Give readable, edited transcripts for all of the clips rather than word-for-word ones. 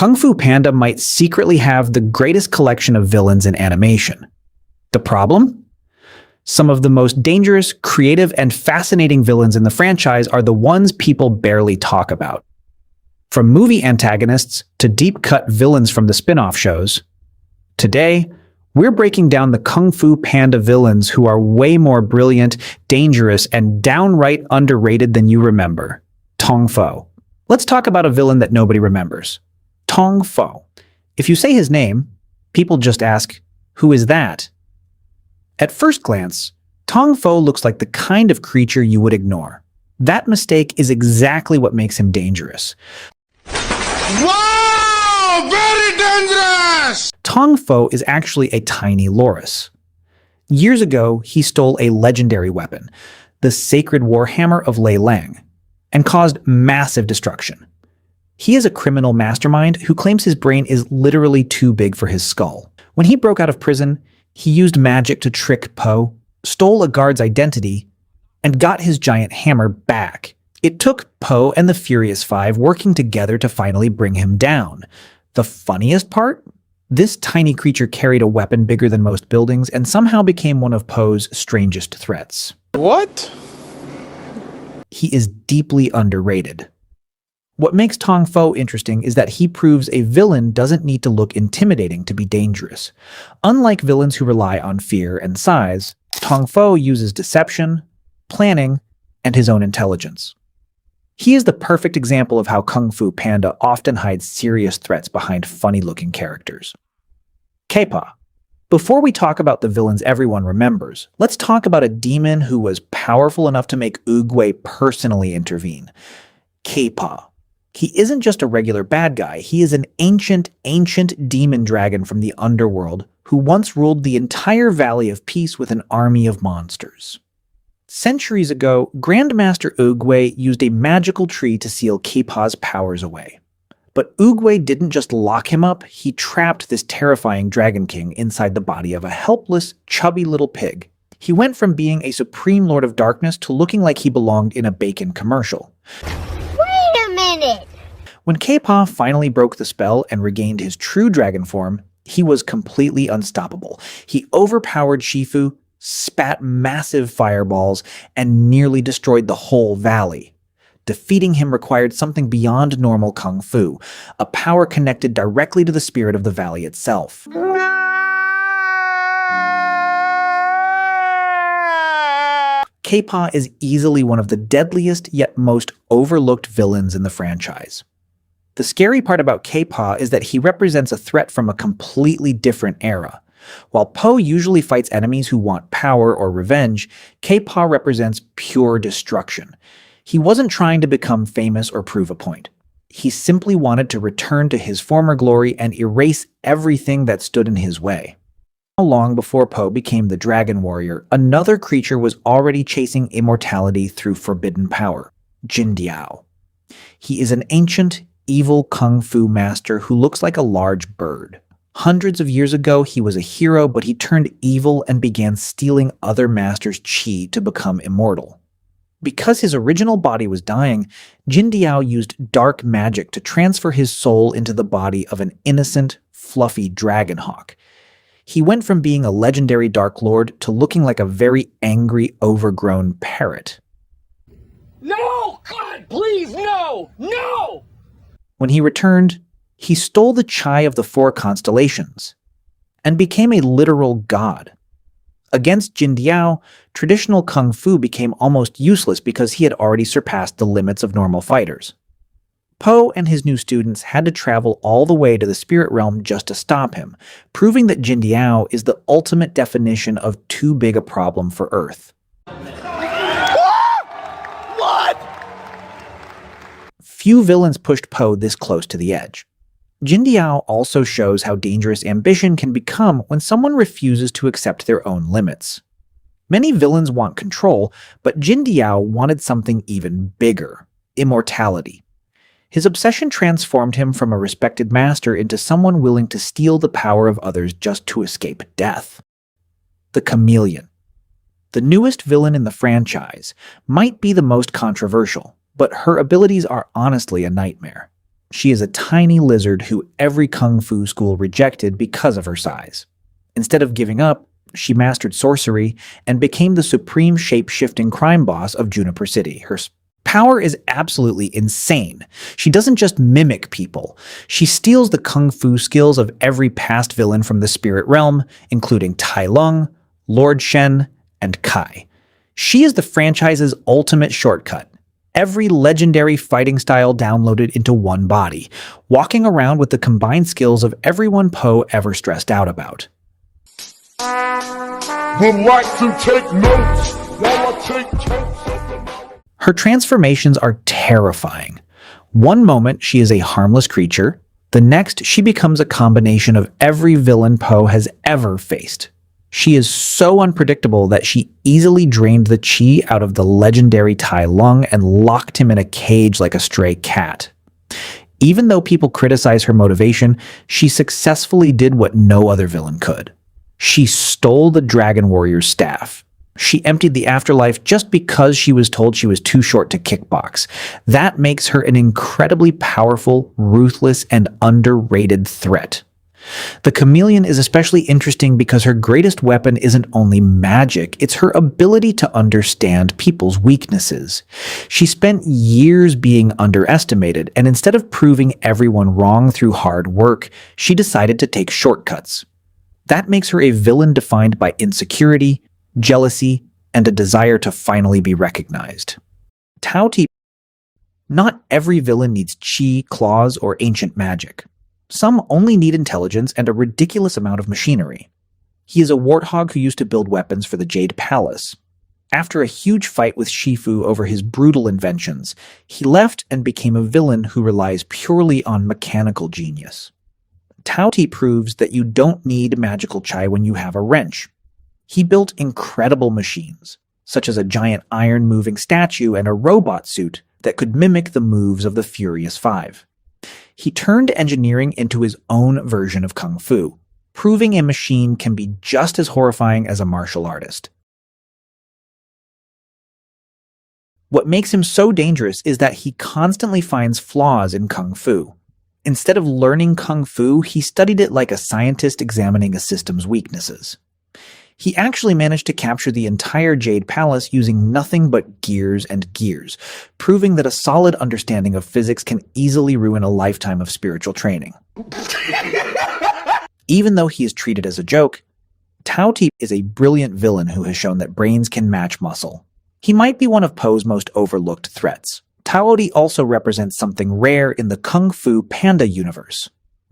Kung Fu Panda might secretly have the greatest collection of villains in animation. The problem? Some of the most dangerous, creative, and fascinating villains in the franchise are the ones people barely talk about. From movie antagonists to deep-cut villains from the spin-off shows, today, we're breaking down the Kung Fu Panda villains who are way more brilliant, dangerous, and downright underrated than you remember. Tong Fo. Let's talk about a villain that nobody remembers. Tong Fo. If you say his name, people just ask, who is that? At first glance, Tong Fo looks like the kind of creature you would ignore. That mistake is exactly what makes him dangerous. Wow! Very dangerous! Tong Fo is actually a tiny loris. Years ago, he stole a legendary weapon, the sacred warhammer of Tai Lung, and caused massive destruction. He is a criminal mastermind who claims his brain is literally too big for his skull. When he broke out of prison, he used magic to trick Po, stole a guard's identity, and got his giant hammer back. It took Po and the Furious Five working together to finally bring him down. The funniest part? This tiny creature carried a weapon bigger than most buildings and somehow became one of Po's strangest threats. What? He is deeply underrated. What makes Tong Fo interesting is that he proves a villain doesn't need to look intimidating to be dangerous. Unlike villains who rely on fear and size, Tong Fo uses deception, planning, and his own intelligence. He is the perfect example of how Kung Fu Panda often hides serious threats behind funny-looking characters. K-Pa. Before we talk about the villains everyone remembers, let's talk about a demon who was powerful enough to make Oogway personally intervene. K-Pa. He isn't just a regular bad guy, he is an ancient demon dragon from the underworld who once ruled the entire Valley of Peace with an army of monsters. Centuries ago, Grandmaster Oogway used a magical tree to seal K-Pa's powers away. But Oogway didn't just lock him up, he trapped this terrifying Dragon King inside the body of a helpless, chubby little pig. He went from being a supreme Lord of Darkness to looking like he belonged in a bacon commercial. When K-Pa finally broke the spell and regained his true dragon form, he was completely unstoppable. He overpowered Shifu, spat massive fireballs, and nearly destroyed the whole valley. Defeating him required something beyond normal kung fu, a power connected directly to the spirit of the valley itself. K-Pa is easily one of the deadliest yet most overlooked villains in the franchise. The scary part about K-Pa is that he represents a threat from a completely different era. While Po usually fights enemies who want power or revenge, K-Pa represents pure destruction. He wasn't trying to become famous or prove a point. He simply wanted to return to his former glory and erase everything that stood in his way. Long before Po became the Dragon Warrior, another creature was already chasing immortality through forbidden power, Jin Diao. He is an ancient, evil kung fu master who looks like a large bird. Hundreds of years ago, he was a hero, but he turned evil and began stealing other masters' chi to become immortal. Because his original body was dying, Jin Diao used dark magic to transfer his soul into the body of an innocent, fluffy dragon hawk. He went from being a legendary Dark Lord to looking like a very angry, overgrown parrot. No! God, please, no! No! When he returned, he stole the chi of the 4 constellations and became a literal god. Against Jin Diao, traditional kung fu became almost useless because he had already surpassed the limits of normal fighters. Po and his new students had to travel all the way to the spirit realm just to stop him, proving that Jin Diao is the ultimate definition of too big a problem for Earth. What? Few villains pushed Po this close to the edge. Jin Diao also shows how dangerous ambition can become when someone refuses to accept their own limits. Many villains want control, but Jin Diao wanted something even bigger: immortality. His obsession transformed him from a respected master into someone willing to steal the power of others just to escape death. The Chameleon. The newest villain in the franchise might be the most controversial, but her abilities are honestly a nightmare. She is a tiny lizard who every kung fu school rejected because of her size. Instead of giving up, she mastered sorcery and became the supreme shape-shifting crime boss of Juniper City. Her power is absolutely insane. She doesn't just mimic people. She steals the kung fu skills of every past villain from the spirit realm, including Tai Lung, Lord Shen, and Kai. She is the franchise's ultimate shortcut. Every legendary fighting style downloaded into one body, walking around with the combined skills of everyone Po ever stressed out about. Would like to take notes while I take totes of the knowledge. Her transformations are terrifying. One moment, she is a harmless creature. The next, she becomes a combination of every villain Po has ever faced. She is so unpredictable that she easily drained the chi out of the legendary Tai Lung and locked him in a cage like a stray cat. Even though people criticize her motivation, she successfully did what no other villain could. She stole the Dragon Warrior's staff. She emptied the afterlife just because she was told she was too short to kickbox. That makes her an incredibly powerful, ruthless, and underrated threat. The chameleon is especially interesting because her greatest weapon isn't only magic, it's her ability to understand people's weaknesses. She spent years being underestimated, and instead of proving everyone wrong through hard work, she decided to take shortcuts. That makes her a villain defined by insecurity, jealousy, and a desire to finally be recognized. Taotie. Not every villain needs chi, claws, or ancient magic. Some only need intelligence and a ridiculous amount of machinery. He is a warthog who used to build weapons for the Jade Palace. After a huge fight with Shifu over his brutal inventions, he left and became a villain who relies purely on mechanical genius. Taotie proves that you don't need magical chai when you have a wrench. He built incredible machines, such as a giant iron-moving statue and a robot suit that could mimic the moves of the Furious Five. He turned engineering into his own version of Kung Fu, proving a machine can be just as horrifying as a martial artist. What makes him so dangerous is that he constantly finds flaws in Kung Fu. Instead of learning Kung Fu, he studied it like a scientist examining a system's weaknesses. He actually managed to capture the entire Jade Palace using nothing but gears and gears, proving that a solid understanding of physics can easily ruin a lifetime of spiritual training. Even though he is treated as a joke, Taotie is a brilliant villain who has shown that brains can match muscle. He might be one of Po's most overlooked threats. Taotie also represents something rare in the Kung Fu Panda universe,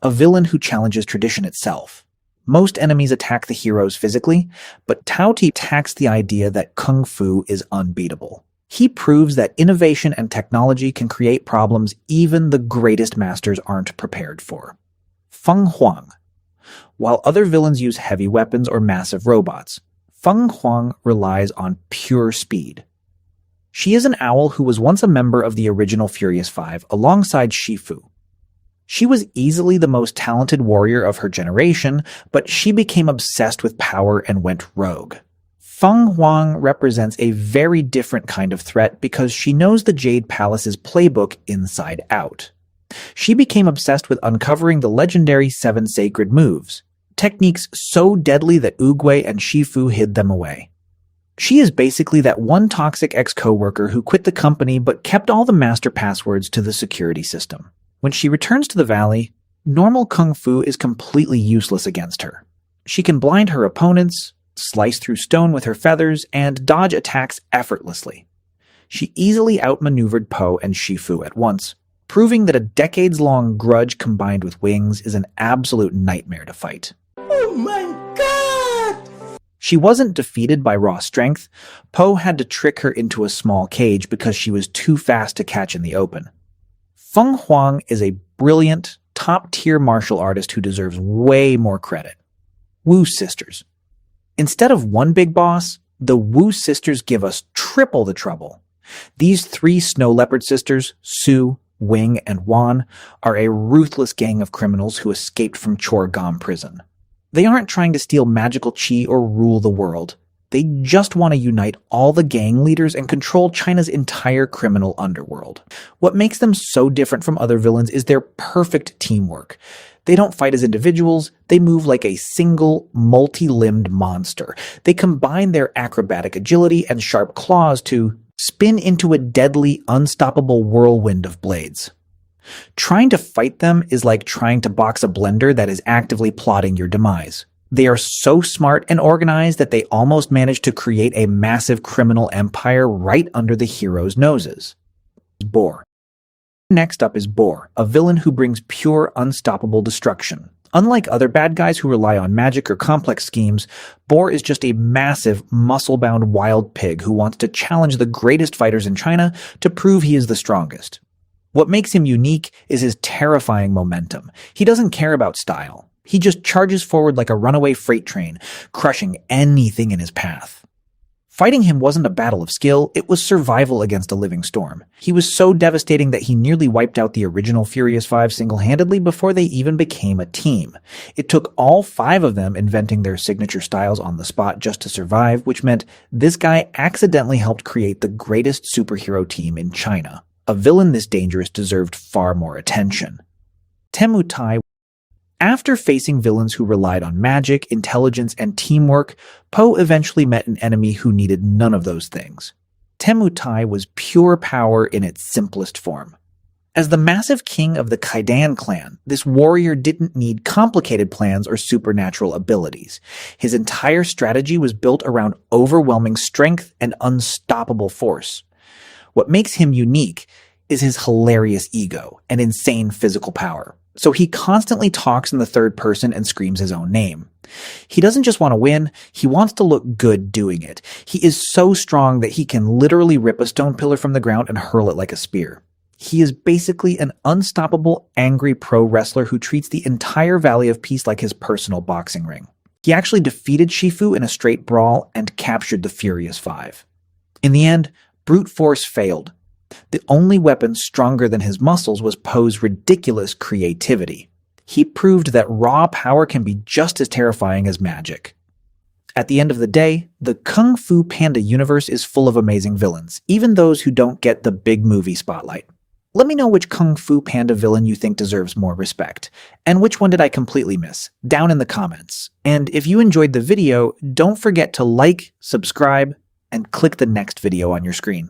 a villain who challenges tradition itself. Most enemies attack the heroes physically, but Taotie attacks the idea that Kung Fu is unbeatable. He proves that innovation and technology can create problems even the greatest masters aren't prepared for. Fenghuang. While other villains use heavy weapons or massive robots, Fenghuang relies on pure speed. She is an owl who was once a member of the original Furious Five alongside Shifu. She was easily the most talented warrior of her generation, but she became obsessed with power and went rogue. Fenghuang represents a very different kind of threat because she knows the Jade Palace's playbook inside out. She became obsessed with uncovering the legendary 7 sacred moves, techniques so deadly that Oogway and Shifu hid them away. She is basically that one toxic ex-coworker who quit the company but kept all the master passwords to the security system. When she returns to the valley, normal Kung Fu is completely useless against her. She can blind her opponents, slice through stone with her feathers, and dodge attacks effortlessly. She easily outmaneuvered Po and Shifu at once, proving that a decades-long grudge combined with wings is an absolute nightmare to fight. Oh my god! She wasn't defeated by raw strength. Po had to trick her into a small cage because she was too fast to catch in the open. Fenghuang is a brilliant, top-tier martial artist who deserves way more credit. Wu sisters. Instead of one big boss, the Wu sisters give us triple the trouble. These 3 snow leopard sisters, Su, Wing, and Wan, are a ruthless gang of criminals who escaped from Chor Gom prison. They aren't trying to steal magical chi or rule the world. They just want to unite all the gang leaders and control China's entire criminal underworld. What makes them so different from other villains is their perfect teamwork. They don't fight as individuals, they move like a single, multi-limbed monster. They combine their acrobatic agility and sharp claws to spin into a deadly, unstoppable whirlwind of blades. Trying to fight them is like trying to box a blender that is actively plotting your demise. They are so smart and organized that they almost manage to create a massive criminal empire right under the heroes' noses. Boar. Next up is Boar, a villain who brings pure, unstoppable destruction. Unlike other bad guys who rely on magic or complex schemes, Boar is just a massive, muscle-bound wild pig who wants to challenge the greatest fighters in China to prove he is the strongest. What makes him unique is his terrifying momentum. He doesn't care about style. He just charges forward like a runaway freight train, crushing anything in his path. Fighting him wasn't a battle of skill, it was survival against a living storm. He was so devastating that he nearly wiped out the original Furious Five single-handedly before they even became a team. It took all 5 of them inventing their signature styles on the spot just to survive, which meant this guy accidentally helped create the greatest superhero team in China. A villain this dangerous deserved far more attention. Temutai. After facing villains who relied on magic, intelligence, and teamwork, Po eventually met an enemy who needed none of those things. Temutai was pure power in its simplest form. As the massive king of the Kaidan clan, this warrior didn't need complicated plans or supernatural abilities. His entire strategy was built around overwhelming strength and unstoppable force. What makes him unique is his hilarious ego and insane physical power. So he constantly talks in the third person and screams his own name. He doesn't just want to win, he wants to look good doing it. He is so strong that he can literally rip a stone pillar from the ground and hurl it like a spear. He is basically an unstoppable, angry pro wrestler who treats the entire Valley of Peace like his personal boxing ring. He actually defeated Shifu in a straight brawl and captured the Furious Five. In the end, brute force failed. The only weapon stronger than his muscles was Po's ridiculous creativity. He proved that raw power can be just as terrifying as magic. At the end of the day, the Kung Fu Panda universe is full of amazing villains, even those who don't get the big movie spotlight. Let me know which Kung Fu Panda villain you think deserves more respect, and which one did I completely miss, down in the comments. And if you enjoyed the video, don't forget to like, subscribe, and click the next video on your screen.